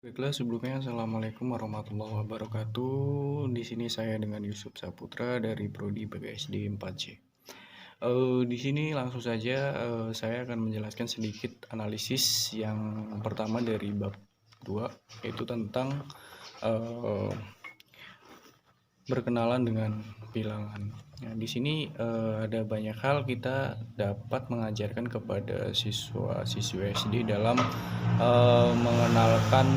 Baiklah, sebelumnya Assalamualaikum warahmatullahi wabarakatuh. Di sini saya dengan Yusuf Saputra dari Prodi PGSD 4C. Di sini langsung saja saya akan menjelaskan sedikit analisis yang pertama dari bab 2, yaitu tentang eh, berkenalan dengan bilangan. Nah, di sini ada banyak hal kita dapat mengajarkan kepada siswa-siswi SD dalam mengenalkan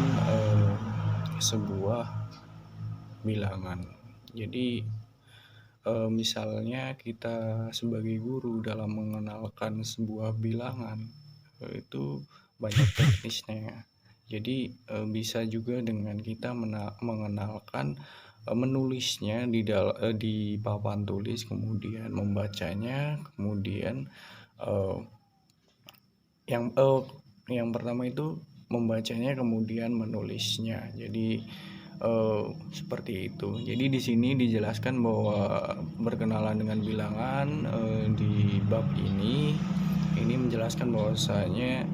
sebuah bilangan. Jadi misalnya kita sebagai guru dalam mengenalkan sebuah bilangan itu banyak teknisnya. Jadi bisa juga dengan kita mengenalkan menulisnya di papan tulis, kemudian membacanya, kemudian eh, yang yang pertama itu membacanya kemudian menulisnya. Jadi seperti itu. Jadi di sini dijelaskan bahwa berkenalan dengan bilangan di bab ini menjelaskan bahwasanya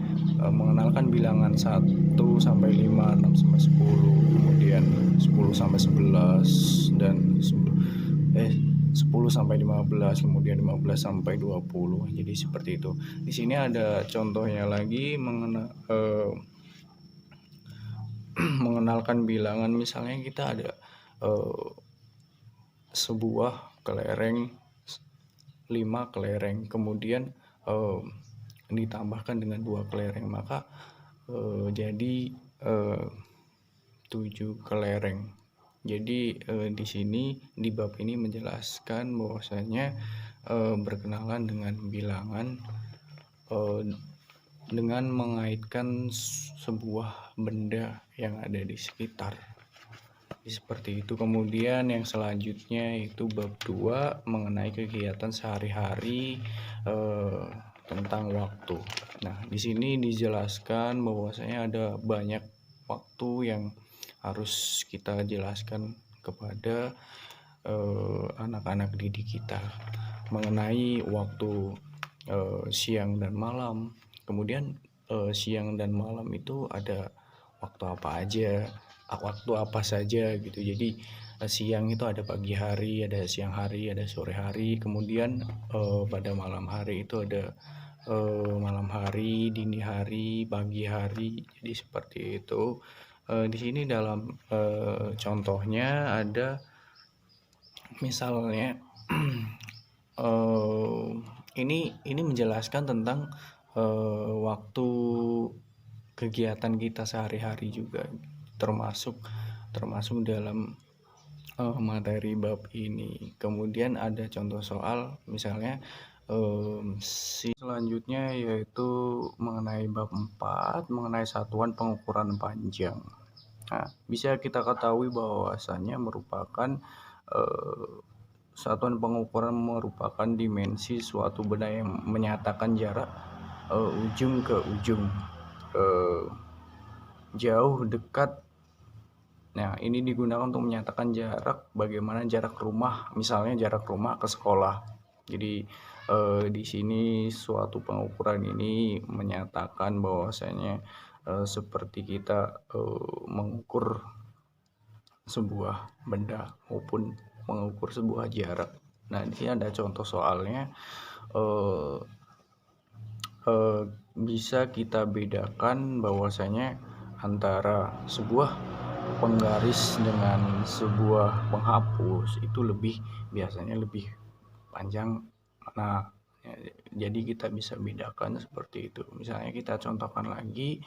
mengenalkan bilangan 1 sampai 5, 6 sampai 10, kemudian 10 sampai 11 dan 10 sampai 15, kemudian 15 sampai 20. Jadi seperti itu. Di sini ada contohnya lagi mengenalkan bilangan. Misalnya kita ada sebuah kelereng 5 kelereng, kemudian ditambahkan dengan 2 kelereng, maka jadi 7 kelereng. Jadi di sini di bab ini menjelaskan bahwasanya berkenalan dengan bilangan dengan mengaitkan sebuah benda yang ada di sekitar. Seperti itu. Kemudian yang selanjutnya itu bab 2 mengenai kegiatan sehari-hari tentang waktu. Nah, di sini dijelaskan bahwasanya ada banyak waktu yang harus kita jelaskan kepada anak-anak didik kita mengenai waktu siang dan malam. Kemudian siang dan malam itu ada waktu apa saja gitu. Jadi siang itu ada pagi hari, ada siang hari, ada sore hari. Kemudian pada malam hari itu ada malam hari, dini hari, pagi hari. Jadi seperti itu. Di sini dalam contohnya ada misalnya ini menjelaskan tentang waktu kegiatan kita sehari-hari juga, termasuk dalam materi bab ini. Kemudian ada contoh soal, misalnya selanjutnya yaitu mengenai bab 4 mengenai satuan pengukuran panjang. Nah, bisa kita ketahui bahwasannya merupakan satuan pengukuran merupakan dimensi suatu benda yang menyatakan jarak ujung ke ujung, jauh, dekat. Nah, ini digunakan untuk menyatakan jarak, bagaimana jarak rumah, misalnya jarak rumah ke sekolah. Jadi di sini suatu pengukuran ini menyatakan bahwasanya seperti kita mengukur sebuah benda maupun mengukur sebuah jarak. Nah, di sini ada contoh soalnya. Bisa kita bedakan bahwasanya antara sebuah penggaris dengan sebuah penghapus itu biasanya lebih panjang. Nah, jadi kita bisa bedakan seperti itu. Misalnya kita contohkan lagi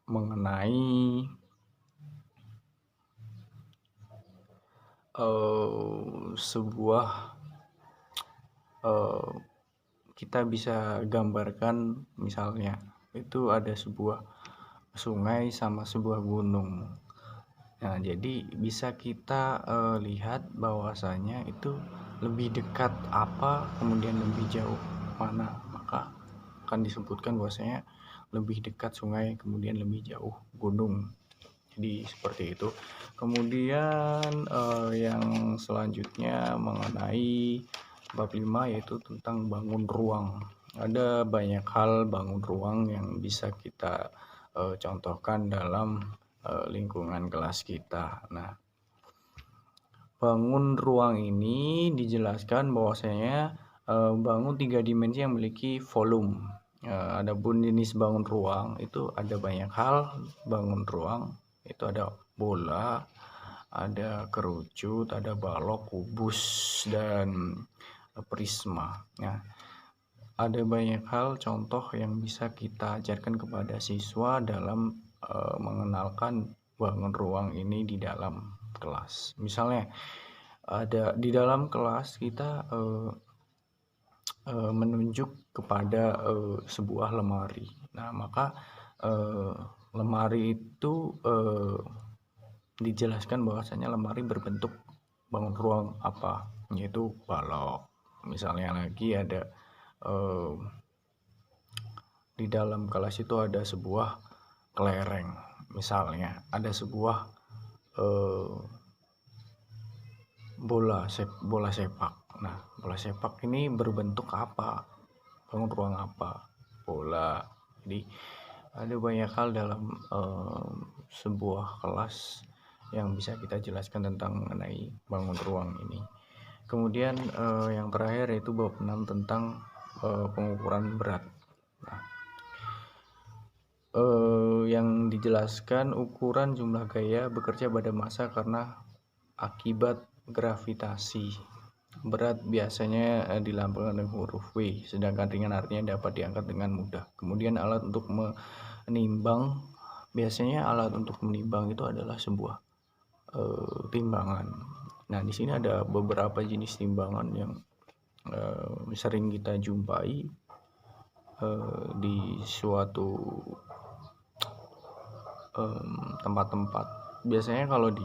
mengenai sebuah kita bisa gambarkan, misalnya itu ada sebuah sungai sama sebuah gunung. Nah, jadi bisa kita lihat bahwasanya itu lebih dekat apa, kemudian lebih jauh mana, maka akan disebutkan bahwasanya lebih dekat sungai, kemudian lebih jauh gunung. Jadi seperti itu. Kemudian yang selanjutnya mengenai bab 5 yaitu tentang bangun ruang. Ada banyak hal bangun ruang yang bisa kita contohkan dalam lingkungan kelas kita. Nah, bangun ruang ini dijelaskan bahwasanya bangun 3 dimensi yang memiliki volume. Adapun jenis bangun ruang itu ada banyak hal. Bangun ruang itu ada bola, ada kerucut, ada balok, kubus, dan prisma. Nah, ada banyak hal contoh yang bisa kita ajarkan kepada siswa dalam mengenalkan bangun ruang ini di dalam kelas. Misalnya ada di dalam kelas kita menunjuk kepada sebuah lemari. Nah, maka lemari itu dijelaskan bahwasanya lemari berbentuk bangun ruang apa, yaitu balok. Misalnya lagi ada di dalam kelas itu ada sebuah kelereng, misalnya ada sebuah bola sepak. Nah, bola sepak ini berbentuk apa, bangun ruang apa, bola. Jadi ada banyak hal dalam sebuah kelas yang bisa kita jelaskan tentang mengenai bangun ruang ini. Kemudian yang terakhir yaitu bab 6 tentang pengukuran berat. Nah, yang dijelaskan ukuran jumlah gaya bekerja pada massa karena akibat gravitasi. Berat biasanya dilambangkan dengan huruf W, sedangkan ringan artinya dapat diangkat dengan mudah. Kemudian alat untuk menimbang, biasanya alat untuk menimbang itu adalah sebuah timbangan. Nah, di sini ada beberapa jenis timbangan yang sering kita jumpai di suatu tempat-tempat. Biasanya kalau di